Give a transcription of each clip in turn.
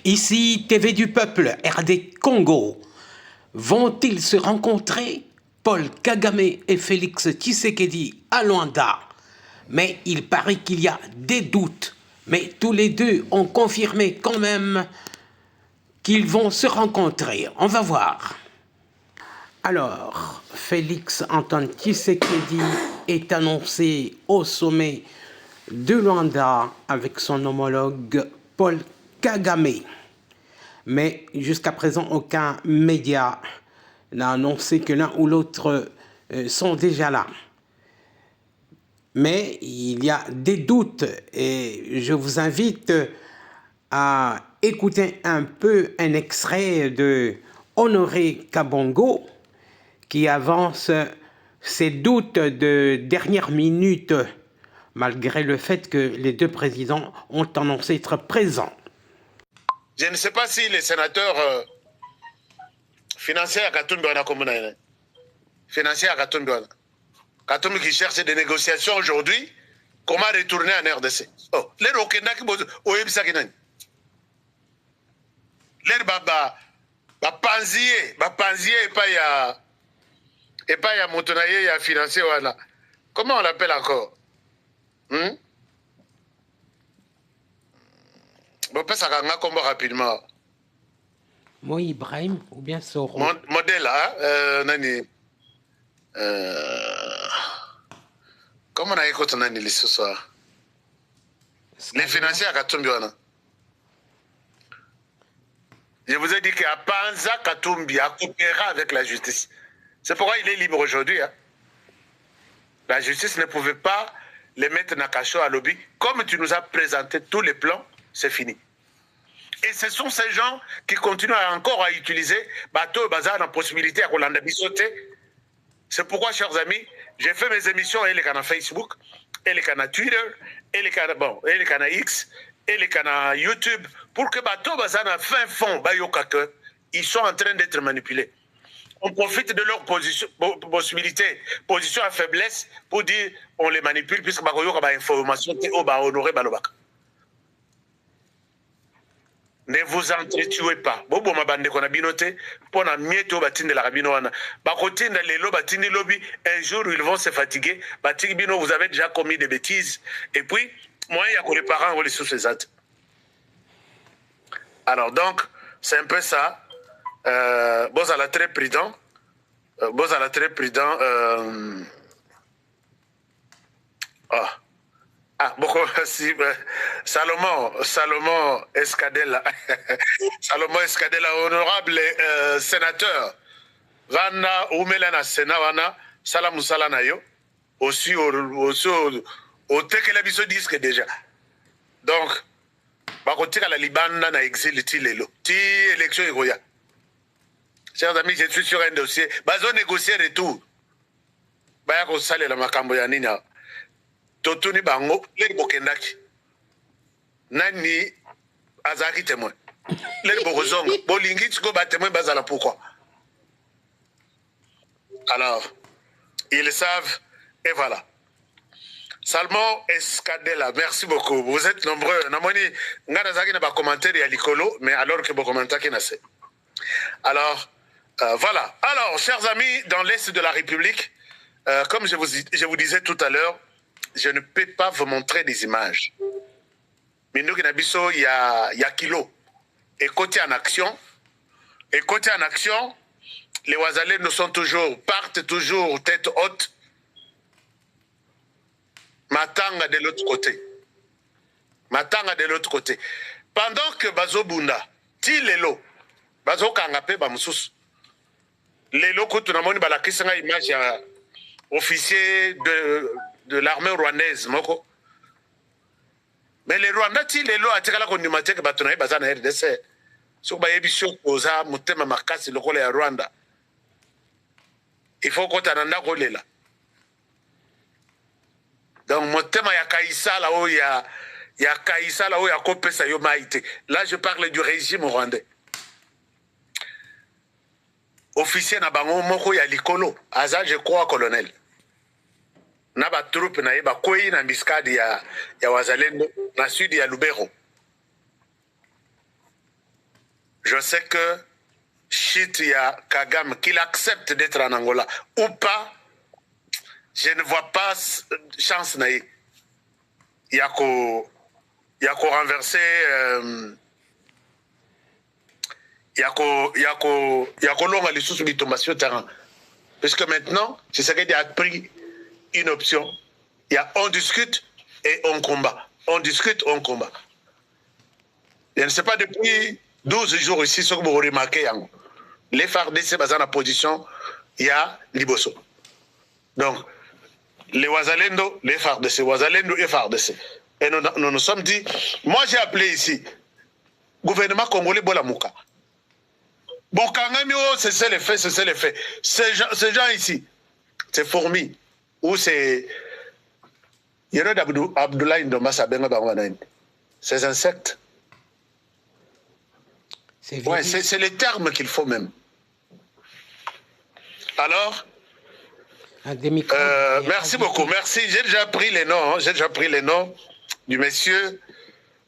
Ici, TV du Peuple, RD Congo. Vont-ils se rencontrer, Paul Kagame et Félix Tshisekedi à Luanda? Mais il paraît qu'il y a des doutes. Mais tous les deux ont confirmé quand même qu'ils vont se rencontrer. On va voir. Alors, Félix Antoine Tshisekedi est annoncé au sommet de Luanda avec son homologue Paul Kagame. Mais jusqu'à présent, aucun média n'a annoncé que l'un ou l'autre sont déjà là. Mais il y a des doutes et je vous invite à écouter un peu un extrait de Honoré Kabongo qui avance ses doutes de dernière minute malgré le fait que les deux présidents ont annoncé être présents. Je ne sais pas si les sénateurs financiers à Katumbi on a communé. Financiers à Katumbi. Katumbi qui cherche des négociations aujourd'hui, comment retourner en RDC? Oh, les Rokenda qui bossent au Ebsakinan. Les Baba, Panzier et pas ya Motonaye, ya financier voilà. Comment on l'appelle encore? Bon, pas ça combat rapidement. Moi, Ibrahim ou bien Soro? Modèle, hein? Nani? Comment on a écouté Nani ce soir? Les financiers à Katumbi. Je vous ai dit qu'à Panza Katumbi a coopéré avec la justice. C'est pourquoi il est libre aujourd'hui. Hein? La justice ne pouvait pas les mettre dans cachot à lobby. Comme tu nous as présenté tous les plans, c'est fini. Et ce sont ces gens qui continuent encore à utiliser bateau bazar dans la possibilité à Kolanda Bissoté. C'est pourquoi, chers amis, j'ai fait mes émissions et les canaux Facebook, et les canaux Twitter, et les canaux X, et les canaux YouTube, pour que bateau bazar dans fin fond, ils sont en train d'être manipulés. On profite de leur possibilité, position à faiblesse, pour dire on les manipule, puisque bakoyo ka ba information te o ba honorer balobaka. Ne vous entretuez pas. Bobo mabande kona binote pour na mieto batinde la rabino wana. Bakotinda lelo batindi lobby, un jour ils vont se fatiguer. Batiki bino vous avez déjà commis des bêtises et puis moi il y a que les parents on les sous ces actes. Alors donc c'est un peu ça. Bon à la très prudent. Bon à la très prudent. Ah, beaucoup, si, Salomon Escadella, Salomon Escadella, honorable sénateur, Vana Oumelana Sena, Vana, Salamou Salanayo, aussi au Tekela Biso disque déjà. Donc, Bakotika la Libana na exil Tilelo, Ti élection Egoya. Chers amis, je suis sur un dossier, Bazo négocier retour. Bayako Sale la Makambo Yanina. Totoni bango les bokendaki nani azaki témoin les bokozonga bolingi tiko ba témoin bazala pourquoi alors ils savent et voilà. Salmon Escadella, merci beaucoup, vous êtes nombreux namoni ngana zaki na ba commentaire ya likolo mais alors que bo commentaire qui nasse alors voilà. Alors chers amis, dans l'est de la République, comme je vous disais tout à l'heure, je ne peux pas vous montrer des images. Mais nous, il y a kilo. Et côté en action, les Ouazalais partent toujours tête haute. Matanga de l'autre côté. Pendant que Bazo Bunda, ti lelo, Bazo Kangape Bamsus, lelo Koutunamoni Balakisanga image ya officier de l'armée rwandaise moko. Mais les Rwandais ti lelo atikala kondimate ke batona bazana RDC. So ba yebisho koza mutema makasi lokola ya Rwanda. Il faut kota nanda kolela. Donc mutema ya kaisala o ya kaisala o ya kopesa yo maite. Là je parle du régime rwandais. Officier na bango moko ya likolo, aza je crois colonel. Na ba troupe na yeba koi na miskadi ya wazalendo na sud ya Lubero. je sais que shit, il y a Kagame, qu'il accepte d'être en Angola ou pas, je ne vois pas chance naïe. Il y a qu'au renverser, il y a qu'au longa les sous bitomba sur le terrain. Puisque maintenant, c'est ce qu'il a pris une option. Il y a on discute et on combat. On discute, on combat. Je ne sais pas depuis 12 jours ici, ce que vous remarquez. Les FARDC basent dans la position, il y a Liboso. Donc, les Ouazalendo, les FARDC, Ouazalendo et FARDC. Et nous nous sommes dit, moi j'ai appelé ici, gouvernement congolais Bolamouka. Bon, Kangami, c'est les faits, c'est les faits. Ces gens ici, c'est fourmis, ou c'est. Il y a Abdoulaye Ndomba Sabenga Bangwanaïn. Ces insectes. Ouais, c'est les termes qu'il faut même. Alors, merci beaucoup, merci. J'ai déjà pris les noms, j'ai déjà pris les noms du monsieur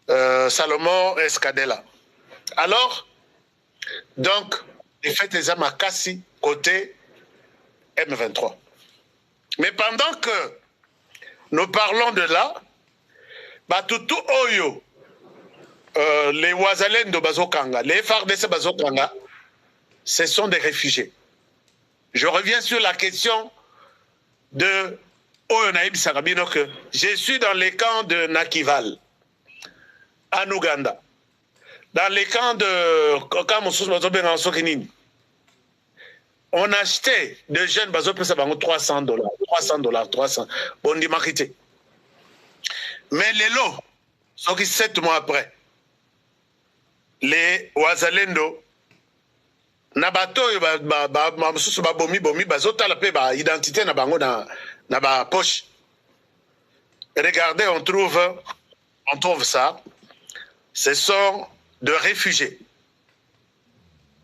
Salomon Escadella. Alors, donc, les faits des Amakassi côté M23. Mais pendant que nous parlons de là, Batutu Oyo, les Ouazalendo Bazokanga, les FARDC Bazokanga, ce sont des réfugiés. Je reviens sur la question de Oyo Naïb Sarabino que je suis dans les camps de Nakival, en Ouganda, dans les camps de on achetait de jeunes $300, 300, bon, dit marqué. Mais les lots, sont qui 7 mois après, les Ouazalendo, Nabato, bomi, bazotala pe ba identité na bango na ba poche. Regardez, on trouve ça. Ce sont de réfugiés.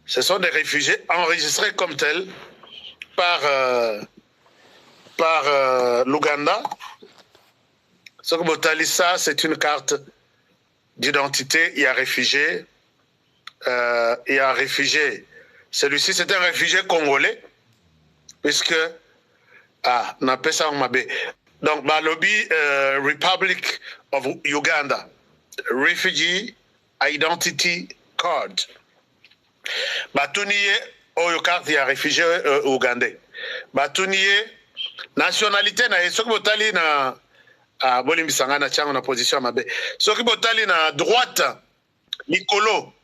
Ce sont des réfugiés enregistrés comme tels par l'Ouganda. Ce que Botalissa, c'est une carte d'identité. Il y a réfugié. Celui-ci, c'est un réfugié congolais, puisque on appelle ça en Mabé. Donc, Balobi, Republic of Uganda, Refugee Identity Card. Batuniye, oyo carte, il y a réfugié ougandais. Batuniye, nationalité, na soki botali na bolimbisanga na tiango na position Mabé. Soki botali na droite, Nicolo.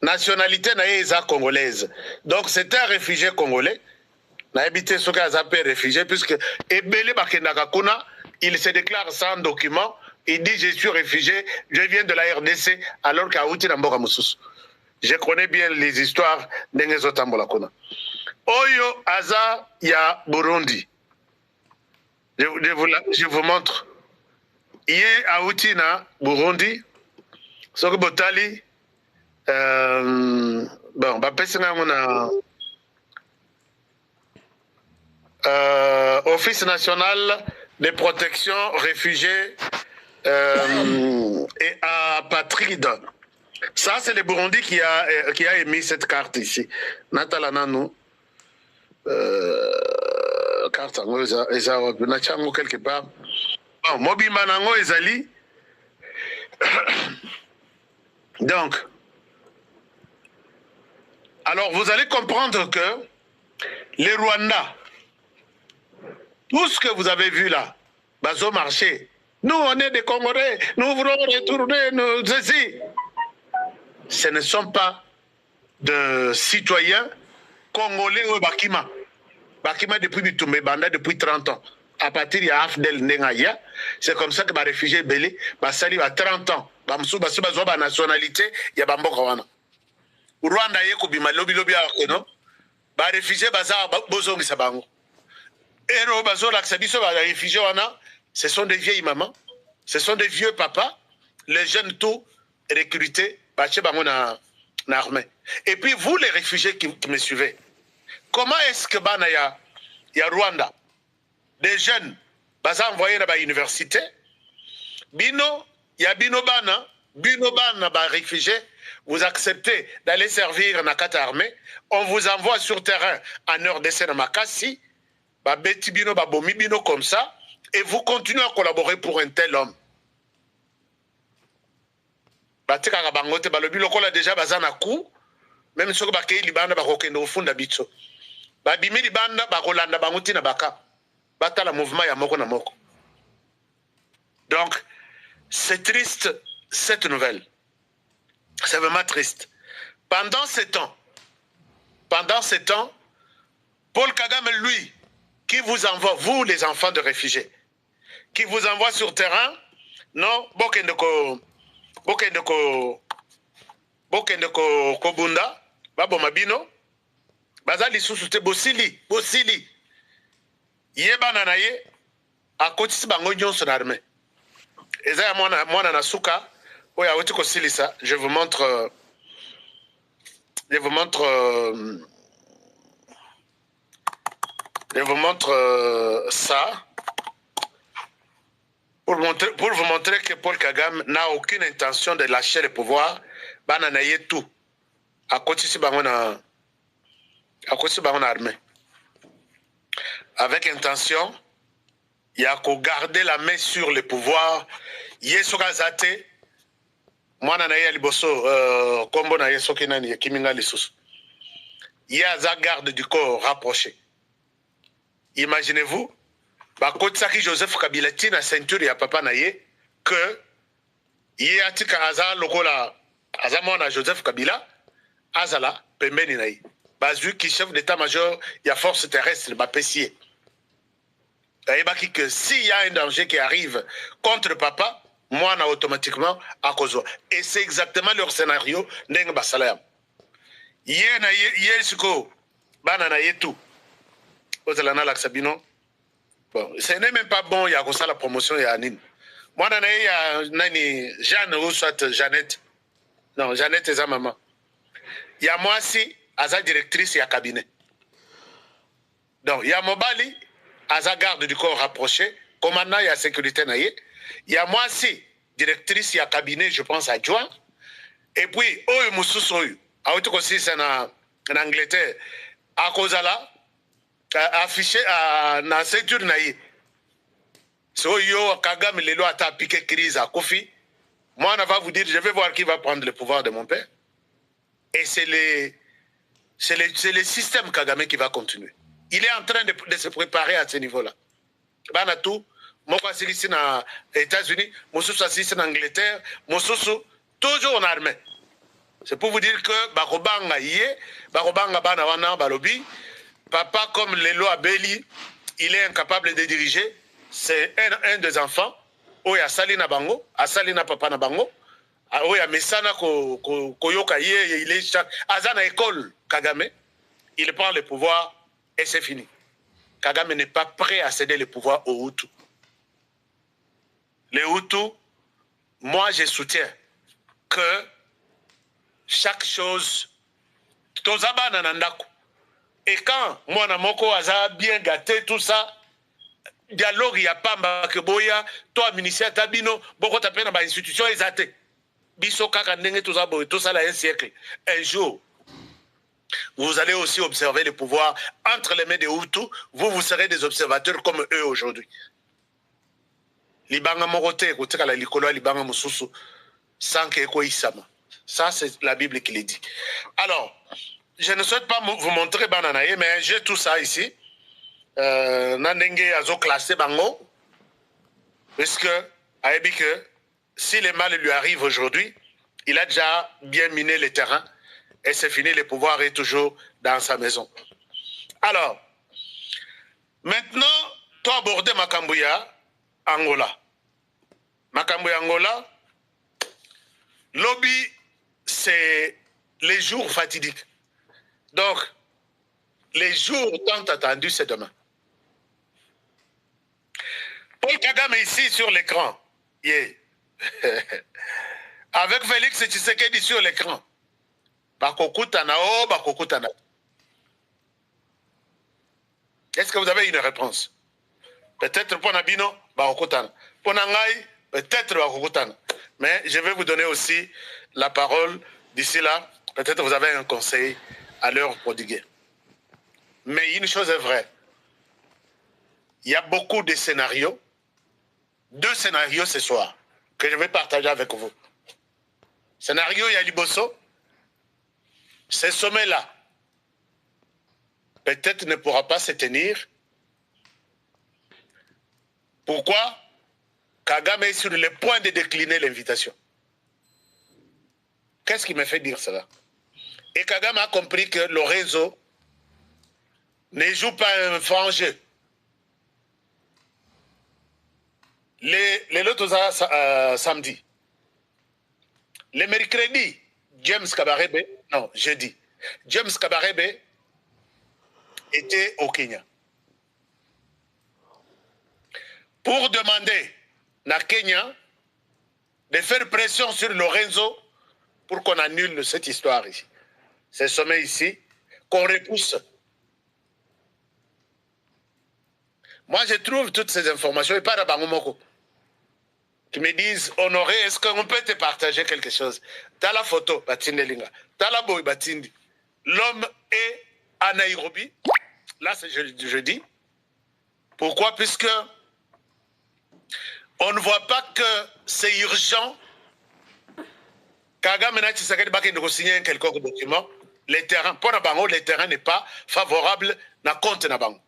Nationalité naïsa congolaise. Donc c'est un réfugié congolais. Na habité ce cas appelé réfugié puisque Ebele Bakendaka Kuna, il se déclare sans document, il dit je suis réfugié, je viens de la RDC alors qu'à Outi Namboka Moussous. Je connais bien les histoires d'Engezotambola Kuna. Oyo Aza ya Burundi. Je vous montre. Il est à Outi na Burundi. Soki Botali bon, Office national de protection réfugiés et apatrides. Ça, c'est le Burundi qui a émis cette carte ici. Natala Nanou. Carte quelque part. Bon, Mobi Manango Ezali. Donc, alors vous allez comprendre que les Rwandais, tout ce que vous avez vu là, Bazo marché, nous on est des Congolais, nous voulons retourner nos ici. Ce ne sont pas de citoyens congolais ou Bakima. Bakima depuis Bitumbe Banda depuis 30 ans. À partir de Afdel Nengaya, c'est comme ça que les réfugiés belés, Basali à 30 ans. Bamsou Basso Bazo ba nationalité, il y a Bambo Kawana. Rwanda yeko bima lobi no ba réfugié baza bozongi sabango ero bazo laksabiso ba réfugié wana ce sont des vieilles mamans, ce sont des vieux papas, les jeunes tout recrutés ba che bango na armée. Et puis vous les réfugiés qui me suivez, comment est-ce que bana ya Rwanda des jeunes baza envoyés na ba université bino bana ba réfugiés vous acceptez d'aller servir na kata armée, on vous envoie sur terrain en RDC na Makassi, ba beti bino ba bomi bino comme ça, et vous continuez à collaborer pour un tel homme. Batika bangote balobi lokola déjà bazana coup, même soko bakei libanda bakokende ofunda bitso. Babimi libanda bakolanda banguti na baka. Batala mouvement ya moko na moko. Donc c'est triste cette nouvelle. C'est vraiment triste. Pendant ce temps, Paul Kagame, lui, qui vous envoie, vous les enfants de réfugiés, qui vous envoie sur terrain, non, bokendeko kobunda, babo mabino, bazali susute bosili, yeba na ye, akotisi bango nyonso na armée. Eza ya mwana na suka, oya oti kosilisa, je vous montre ça pour vous montrer que Paul Kagame n'a aucune intention de lâcher le pouvoir. Bana na ye tout. À côté de bango na armée. Avec intention, il y a qu'à garder la main sur le pouvoir. Yesoka zate. Mwana na ye liboso kombo na yesoki nani kiminga lisusu. Il y a za garde du corps rapproché. Imaginez-vous, bakotsaki Joseph Kabila tina ceinture ya papa na ye que ye atika aza lokola aza mwana Joseph Kabila azala pembeni na ye. Bazui ki chef d'état-major ya force terrestre bapesier. Ayebaki que s'il y a un danger qui arrive contre papa, moi na automatiquement à cause. Et c'est exactement leur scénario ndenge basalayam. Ye na ye siko bana na ye tout. Ozalana laksabino. Bon, ce n'est même pas bon, il y a comme ça la promotion, il y a Anine. Moi, il y a Nani, Jeanne ou soit Jeannette. Non, Jeannette est sa maman. Il y a moi aussi, Aza directrice, il y a cabinet. Donc, il y a Mobali, Aza garde du corps rapproché, commandant, il y a sécurité. Il y a moi aussi, directrice, il y a cabinet, je pense, adjoint. Et puis, Oyo Moussousou, à autre aussi, c'est en Angleterre, à Kozala, affiché na ceinture na ye. So yo Kagame lelo ata piqué crise à Kofi. Moi on va vous dire, je vais voir qui va prendre le pouvoir de mon père. Et c'est le système Kagame qui va continuer. Il est en train de se préparer à ce niveau-là. Bana tout, moko asili na États-Unis, mosusu asili na Angleterre, mosusu toujours en armée. C'est pour vous dire que bakobanga yé, bakobanga bana wana balobi. Papa, comme Lelo Abeli, il est incapable de diriger. C'est un des enfants. Oya Salina Bango, a Salina Papa na Bango. Oya Mesana Koyoka Ye, il est chaque. Azana école Kagame, il prend le pouvoir et c'est fini. Kagame n'est pas prêt à céder le pouvoir aux Hutus. Les Hutus, moi je soutiens que chaque chose, Tozaba Nanandako. Et quand moi moko aza bien gâté tout ça, dialogue ya pamba que boya toi ministère tabino boko tapena ba institution ezate. Biso kaka ndenge tout ça là un siècle. Un jour vous allez aussi observer le pouvoir entre les mains des Hutus, vous serez des observateurs comme eux aujourd'hui. Libanga morote koteka la likolo libanga mususu sans que ko isama. Ça c'est la Bible qui le dit. Alors je ne souhaite pas vous montrer Bananaye, mais j'ai tout ça ici. Nandenge azo classé bango. Parce que si le mal lui arrive aujourd'hui, il a déjà bien miné le terrain et c'est fini, le pouvoir est toujours dans sa maison. Alors, maintenant, tu as abordé Makambouya, Angola. Makambouya, Angola, lobby, c'est les jours fatidiques. Donc, les jours tant attendus, c'est demain. Paul Kagame ici sur l'écran. Yeah. Avec Félix Tshisekedi sur l'écran. Bakokutana, oh, Bakokutana. Est-ce que vous avez une réponse? Peut-être pour Nabino, Bakokutana. Pour Nangai, peut-être Bakokutana. Mais je vais vous donner aussi la parole D'ici là, peut-être vous avez un conseil à leur prodiguer. Mais une chose est vraie. Il y a beaucoup de scénarios. 2 scénarios ce soir que je vais partager avec vous. Scénario Yaliboso, ce sommet-là, peut-être ne pourra pas se tenir. Pourquoi? Kagame est sur le point de décliner l'invitation. Qu'est-ce qui me fait dire cela? Et Kagame a compris que Lorenzo ne joue pas un franc jeu. Les autres samedi. Le mercredi, James Kabarebe, non, jeudi, James Kabarebe était au Kenya pour demander à Kenya de faire pression sur Lorenzo pour qu'on annule cette histoire ici. Ce sommet ici, qu'on repousse. Moi, je trouve toutes ces informations, et pas à Bangomoko, qui me disent, Honoré, est-ce qu'on peut te partager quelque chose? T'as la photo, Batinde Linga. T'as la boy, Batindi. L'homme est à Nairobi. Là, c'est je dis. Pourquoi? Puisque on ne voit pas que c'est urgent. Kagame n'a pas signer un quelconque document. Les terrains, pour Nabango, les terrains n'est pas favorable na compte Nabango.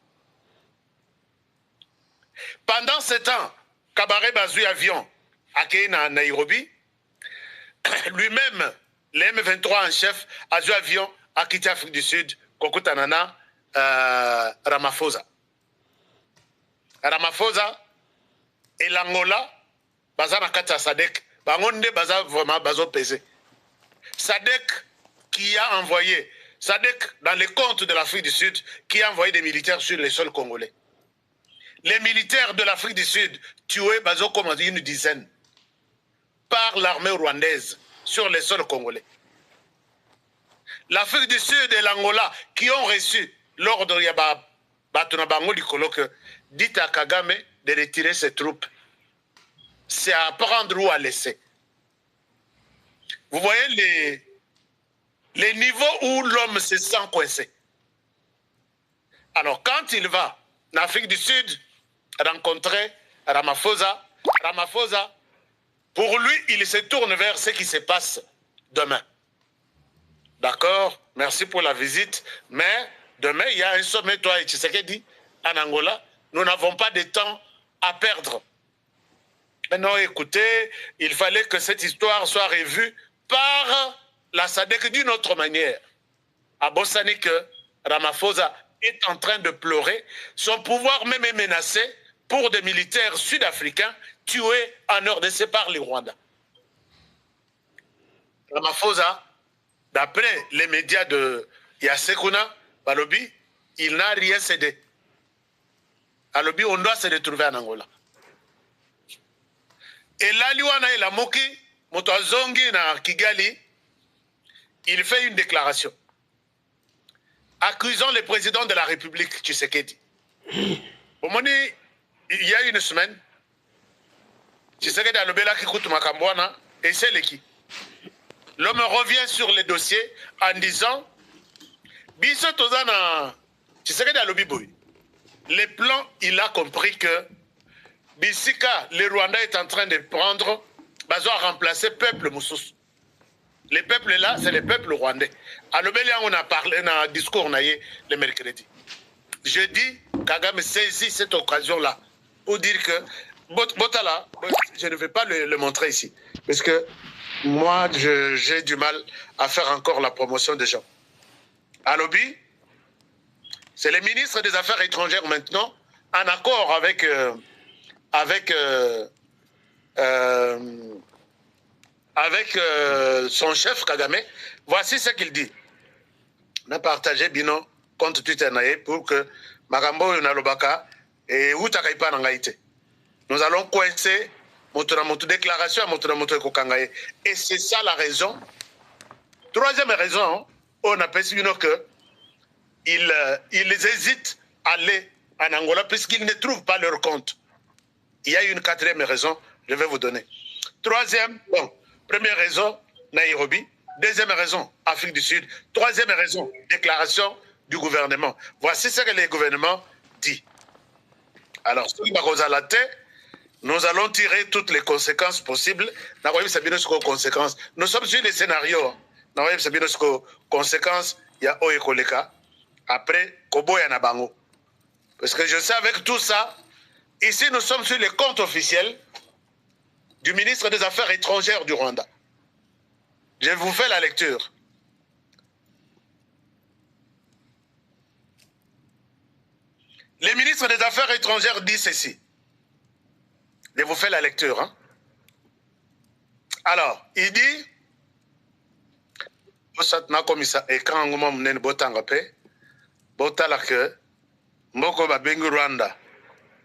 Pendant ce temps, Kabaré Bazui avion à Nairobi, lui-même, le M23 en chef, a joué avion à quitter l'Afrique du Sud, Kokutanana, Ramaphosa. Ramaphosa et l'Angola, baza na kata Sadek, bangonde baza vraiment bazo pesé. Sadek qui a envoyé, Sadek dans les comptes de l'Afrique du Sud, qui a envoyé des militaires sur les sols congolais. Les militaires de l'Afrique du Sud tués, bazo comme une dizaine, par l'armée rwandaise sur les sols congolais. L'Afrique du Sud et l'Angola qui ont reçu l'ordre Yaba Batunabango Likolo que dit à Kagame de retirer ses troupes. C'est à prendre ou à laisser. Vous voyez les niveaux où l'homme se sent coincé. Alors quand il va en Afrique du Sud rencontrer Ramaphosa, pour lui, il se tourne vers ce qui se passe demain. D'accord, merci pour la visite, mais demain, il y a un sommet, toi et Tshisekedi, en Angola. Nous n'avons pas de temps à perdre. Maintenant, écoutez, il fallait que cette histoire soit revue par la SADC d'une autre manière. À Bossani, que Ramaphosa est en train de pleurer, son pouvoir même est menacé pour des militaires sud-africains tués en RDC par les Rwandais. Ramaphosa, d'après les médias de Yasekuna, Balobi, il n'a rien cédé. Balobi, on doit se retrouver en Angola. Et là, Liwana et la Moki, Motoazongi na Kigali, il fait une déclaration accusant le président de la République, Tshisekedi. Au moment il y a une semaine, Tshisekedi a lobela Kikutu Makambwana et c'est l'équipe. L'homme revient sur le dossier en disant Biso Tozana, Tshisekedi a lobby boy. Les plans, il a compris que Bissika, le Rwanda est en train de prendre, Bazo a remplacé le peuple Moussous. Les peuples là, c'est les peuples rwandais. À l'Obélia, on a parlé dans un discours le mercredi. Jeudi, Kagame saisit cette occasion-là pour dire que Botala, je ne vais pas le montrer ici. Parce que moi, j'ai du mal à faire encore la promotion des gens. À l'Obi, c'est le ministre des Affaires étrangères maintenant, en accord avec son chef Kagame. Voici ce qu'il dit. On a partagé Bino compte Twitter pour que Magambo Yonalobaka et Outakaipa Nangaïte. Nous allons coincer notre déclaration à notre Kokangaye. Et c'est ça la raison. Troisième raison, on a pensé que ils hésitent à aller en Angola puisqu'ils ne trouvent pas leur compte. Il y a une quatrième raison, je vais vous donner. Troisième, bon, première raison, Nairobi. Deuxième raison, Afrique du Sud. Troisième raison, déclaration du gouvernement. Voici ce que le gouvernement dit. Alors, nous allons tirer toutes les conséquences possibles. Nous sommes sur les scénarios. Nous sommes sur les conséquences. Il y a Oekoleka. Après, Kobo Yanabango. Parce que je sais avec tout ça, ici nous sommes sur les comptes officiels du ministre des Affaires étrangères du Rwanda. Je vous fais la lecture. Le ministre des Affaires étrangères dit ceci. Je vous fais la lecture. Hein? Alors, il dit, Rwanda,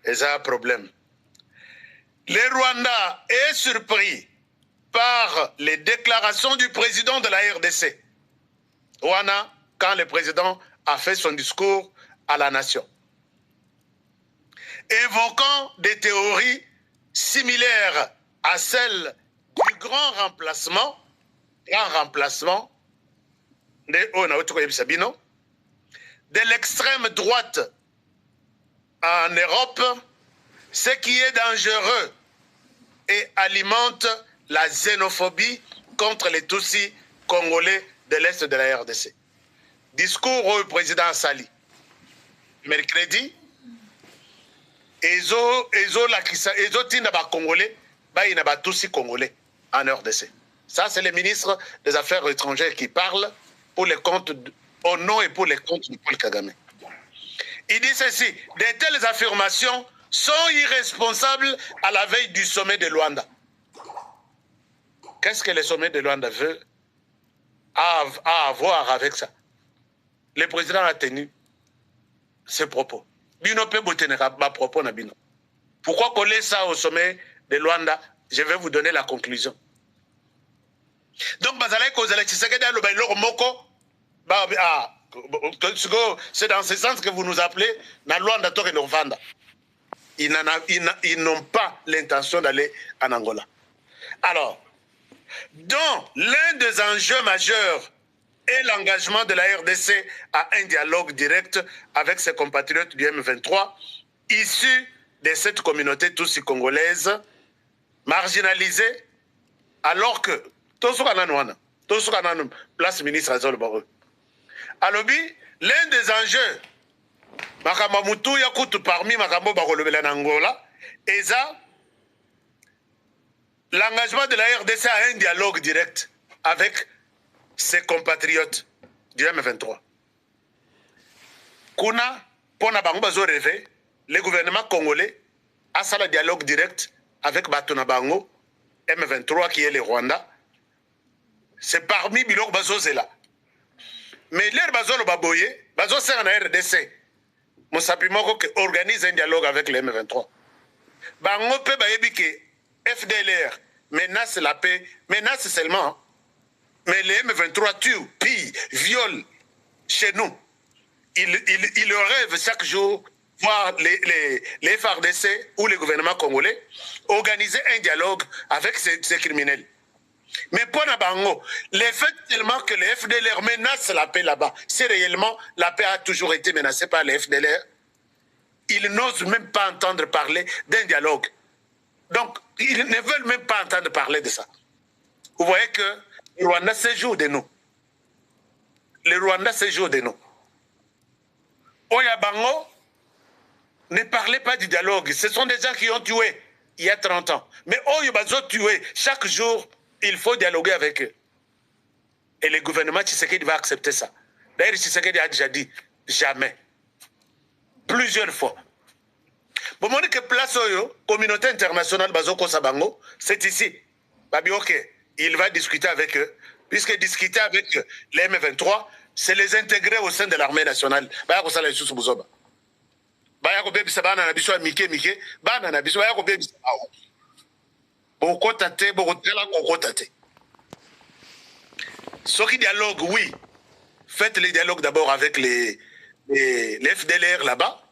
et un problème. Le Rwanda est surpris par les déclarations du président de la RDC. Rwanda, quand le président a fait son discours à la nation, évoquant des théories similaires à celles du grand remplacement de l'extrême droite en Europe, ce qui est dangereux et alimente la xénophobie contre les Tutsis congolais de l'Est de la RDC. Discours au président Sali. Mercredi, Ezo tinda ba Congolais, ba ina ba Tutsis congolais en RDC. Ça, c'est le ministre des Affaires étrangères qui parle pour les comptes, au nom et pour les comptes de Paul Kagame. Il dit ceci, de telles affirmations sont irresponsables à la veille du sommet de Luanda. Qu'est-ce que le sommet de Luanda veut avoir avec ça? Le président a tenu ses propos. Bino pe boteneka ba propos na bino. Pourquoi coller ça au sommet de Luanda? Je vais vous donner la conclusion. Donc, c'est dans ce sens que vous nous appelez na Luanda Tore Novanda. Ils n'ont pas l'intention d'aller en Angola. Alors, dont l'un des enjeux majeurs est l'engagement de la RDC à un dialogue direct avec ses compatriotes du M23, issus de cette communauté tutsi congolaise, marginalisée, alors que place ministre Azol Barou. Alobi, l'un des enjeux, Makamamutu Yakutu parmi Makambo Barolobela Nangola, et ça, l'engagement de la RDC à un dialogue direct avec ses compatriotes du M23. Kuna, Pona Bango Bazo rêvé, le gouvernement congolais a ça le dialogue direct avec Batuna Bango, M23 qui est le Rwanda. C'est parmi Bilok Bazo Zela. Mais l'air Bazo le Baboye, Bazo c'est en RDC. Monsapimoko qui organise un dialogue avec le M23. Bango pe bayebi que FDLR menace la paix, menace seulement. Mais les M23 tuent, pillent, violent chez nous. Ils rêvent chaque jour voir les FARDC ou le gouvernement congolais organiser un dialogue avec ces criminels. Mais pour Nabango, le fait tellement que les FDLR menacent la paix là-bas, c'est réellement la paix a toujours été menacée par les FDLR. Ils n'osent même pas entendre parler d'un dialogue. Donc, ils ne veulent même pas entendre parler de ça. Vous voyez que le Rwanda se joue de nous. Le Rwanda se joue de nous. Oyabango, ne parlez pas du dialogue. Ce sont des gens qui ont tué il y a 30 ans. Mais Oyabazo tué, chaque jour, il faut dialoguer avec eux. Et le gouvernement Tshisekedi va accepter ça. D'ailleurs, Tshisekedi a déjà dit, jamais. Plusieurs fois. Bon, on dit que place Oyo, communauté internationale Bazoko Sabango, c'est ici. Babi, ok, il va discuter avec eux. Puisque discuter avec les M23, c'est les intégrer au sein de l'armée nationale. Baya ko sala Isusu Buzoba. Baya ko bebi sabana na biso mike, bana na biso baya ko bebi sabao. Boko tate, boko tela koko tate. Ce qui dialogue, oui. Faites les dialogues d'abord avec les FDLR là-bas.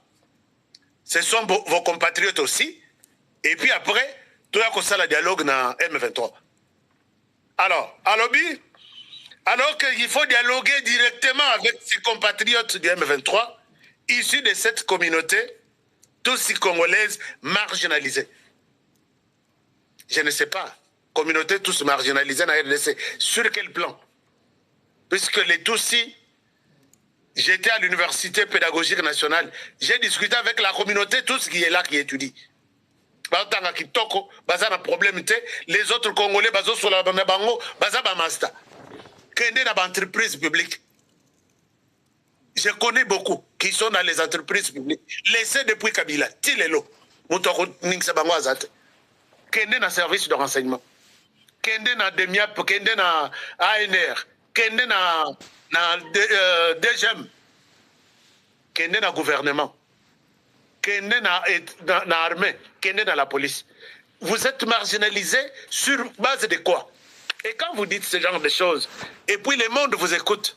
Ce sont vos compatriotes aussi. Et puis après, tout le monde a le dialogue dans M23. Alors, à l'objet, Alors qu'il faut dialoguer directement avec ses compatriotes du M23, issus de cette communauté, tous congolaises marginalisées. Je ne sais pas, communauté tous marginalisées dans la RDC, sur quel plan? Puisque les Tutsis, j'étais à l'université pédagogique nationale, j'ai discuté avec la communauté, tous qui est là, qui étudie. Les autres Congolais, entreprises publiques. Je connais beaucoup qui sont dans les entreprises publiques. Laissés depuis Kabila, Tilelo, Moutoko Ningsabango Azate. Kende na service de renseignement. Kende na DEMIAP, Kende na ANR, Kende na DGM, Kende na gouvernement, Kende na armée, Kende na la police. Vous êtes marginalisés sur base de quoi? Et quand vous dites ce genre de choses, et puis le monde vous écoute,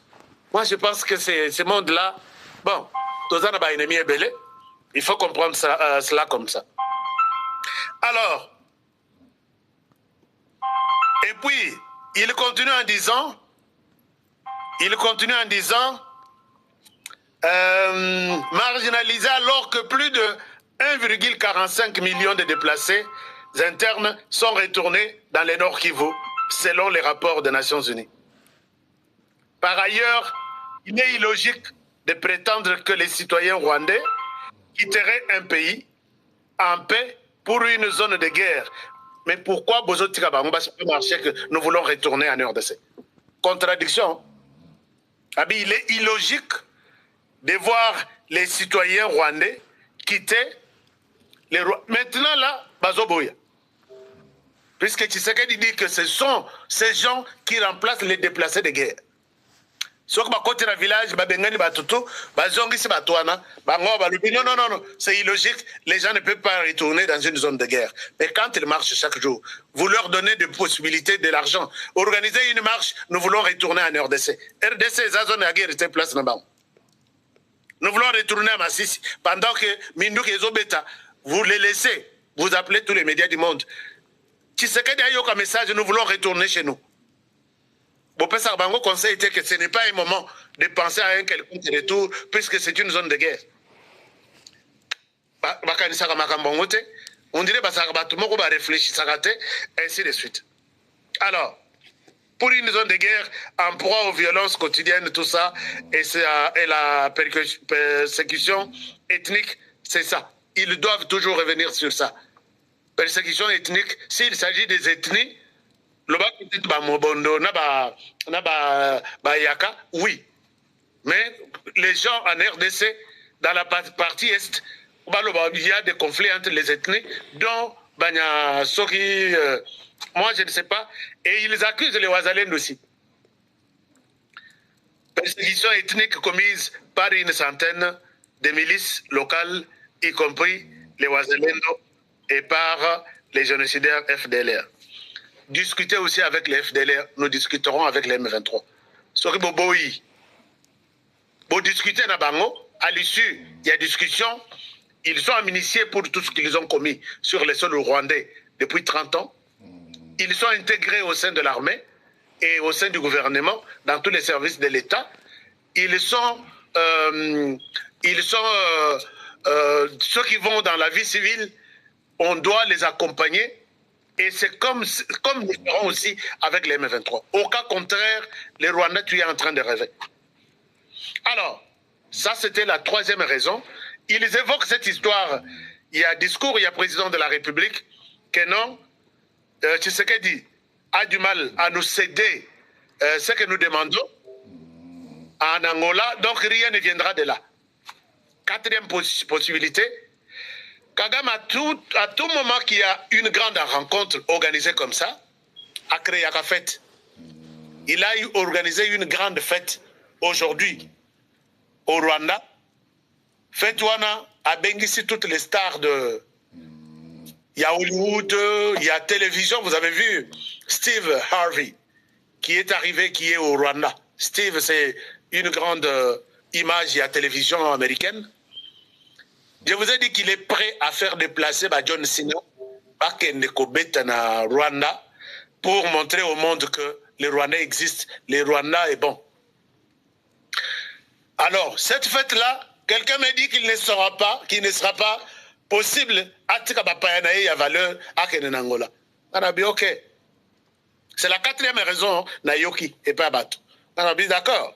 moi je pense que ce monde-là, bon, il faut comprendre cela comme ça. Alors, et puis, il continue en disant, marginalisé alors que plus de 1,45 million de déplacés internes sont retournés dans le Nord Kivu, selon les rapports des Nations Unies. Par ailleurs, il est illogique de prétendre que les citoyens rwandais quitteraient un pays en paix pour une zone de guerre. Mais pourquoi Bozotika Bangba peut marcher que nous voulons retourner en RDC? Contradiction. Il est illogique de voir les citoyens rwandais quitter les Rwandais. Maintenant là, Bazoboya. Puisque Tshisekedi dit que ce sont ces gens qui remplacent les déplacés de guerre. Sauf que côté dans le village, non, c'est illogique. Les gens ne peuvent pas retourner dans une zone de guerre. Mais quand ils marchent chaque jour, vous leur donnez des possibilités, de l'argent. Organisez une marche, nous voulons retourner en RDC. RDC, la zone de guerre était place là-bas. Nous voulons retourner à Massissi. Pendant que Mindouk et Zobeta, vous les laissez, vous appelez tous les médias du monde. Tshisekedi a eu un message, nous voulons retourner chez nous. Mon conseil était que ce n'est pas un moment de penser à un quelconque retour, puisque c'est une zone de guerre. On dirait que tout le monde va réfléchir, ainsi de suite. Alors, pour une zone de guerre, en proie aux violences quotidiennes, tout ça, et la persécution ethnique, c'est ça. Ils doivent toujours revenir sur ça. Persécution ethnique, s'il s'agit des ethnies, oui. Mais les gens en RDC, dans la partie Est, il y a des conflits entre les ethnies, dont Soki, moi je ne sais pas, et ils accusent les Ouazalènes aussi. Persécution ethnique commise par une centaine de milices locales, y compris les Ouazalènes et par les génocidaires FDLR. Discuter aussi avec les FDLR, nous discuterons avec les M23. Soki Boboï, pour discuter à l'issue, il y a discussion, ils sont amnistiés pour tout ce qu'ils ont commis sur les sols rwandais depuis 30 ans. Ils sont intégrés au sein de l'armée et au sein du gouvernement, dans tous les services de l'État. Ils sont ceux qui vont dans la vie civile, on doit les accompagner. Et c'est comme nous ferons aussi avec les M23. Au cas contraire, les Rwandais, tu es en train de rêver. Alors, ça c'était la troisième raison. Ils évoquent cette histoire. Il y a discours, il y a président de la République, que non, Tshisekedi a du mal à nous céder ce que nous demandons en Angola, donc rien ne viendra de là. Quatrième possibilité, Kagame, à tout moment qu'il y a une grande rencontre organisée comme ça, a créé la fête. Il a organisé une grande fête aujourd'hui au Rwanda. Fête Wana a bénéficié toutes les stars de... Il y a Hollywood, il y a télévision, vous avez vu Steve Harvey qui est arrivé, qui est au Rwanda. Steve, c'est une grande image, il y a télévision américaine. Je vous ai dit qu'il est prêt à faire déplacer John Cena à Rwanda pour montrer au monde que les Rwandais existent, les Rwandais est bon. Alors, cette fête-là, quelqu'un m'a dit qu'il ne sera pas possible à Tikabapayanae à valeur à Kenenangola. On a dit ok. C'est la quatrième raison, Nayoki et pas Bato. On a dit d'accord.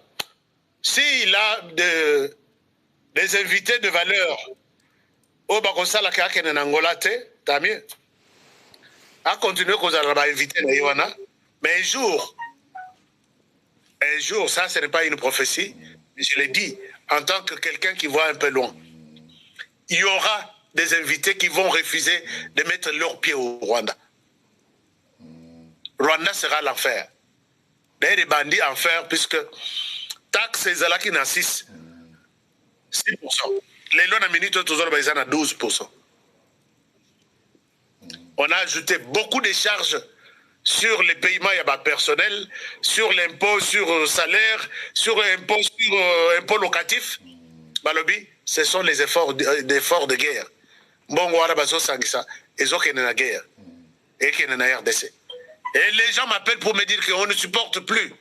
S'il a des invités de valeur au Bakosala Kenenangola, tant mieux. À continuer qu'on a invité Nayoana. Mais un jour, ça ce n'est pas une prophétie, mais je l'ai dit en tant que quelqu'un qui voit un peu loin. Il y aura des invités qui vont refuser de mettre leurs pieds au Rwanda. Rwanda sera l'enfer. D'ailleurs, des bandits enfer, puisque taxe là qui n'a 6%. Les lois minutes toujours à 12%. On a ajouté beaucoup de charges sur les paiements personnels, sur l'impôt sur salaire, sur l'impôt sur impôt locatif. Balobi, ce sont les efforts de guerre. Bon, ils ont la guerre et qui est en RDC. Et les gens m'appellent pour me dire qu'on ne supporte plus.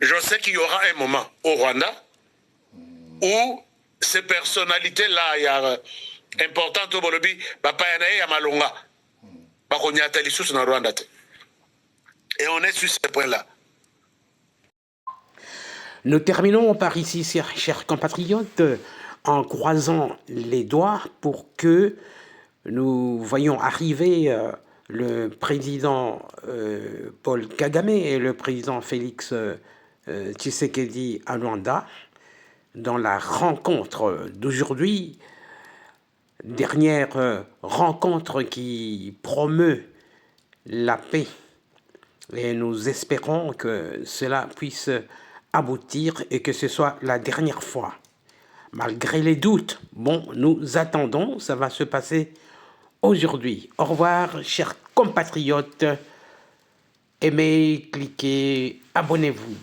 Je sais qu'il y aura un moment au Rwanda où ces personnalités-là, il y a importantes au Bolobi, Bapayanae et Malonga, et on est sur ce point-là. Nous terminons par ici, chers compatriotes, en croisant les doigts pour que nous voyions arriver le président Paul Kagame et le président Félix Tshisekedi à Luanda dans la rencontre d'aujourd'hui, dernière rencontre qui promeut la paix. Et nous espérons que cela puisse aboutir et que ce soit la dernière fois. Malgré les doutes, bon, nous attendons, ça va se passer aujourd'hui. Au revoir, chers compatriotes. Aimez, cliquez, abonnez-vous.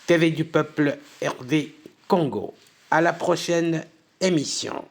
TV du Peuple RD Congo. À la prochaine émission.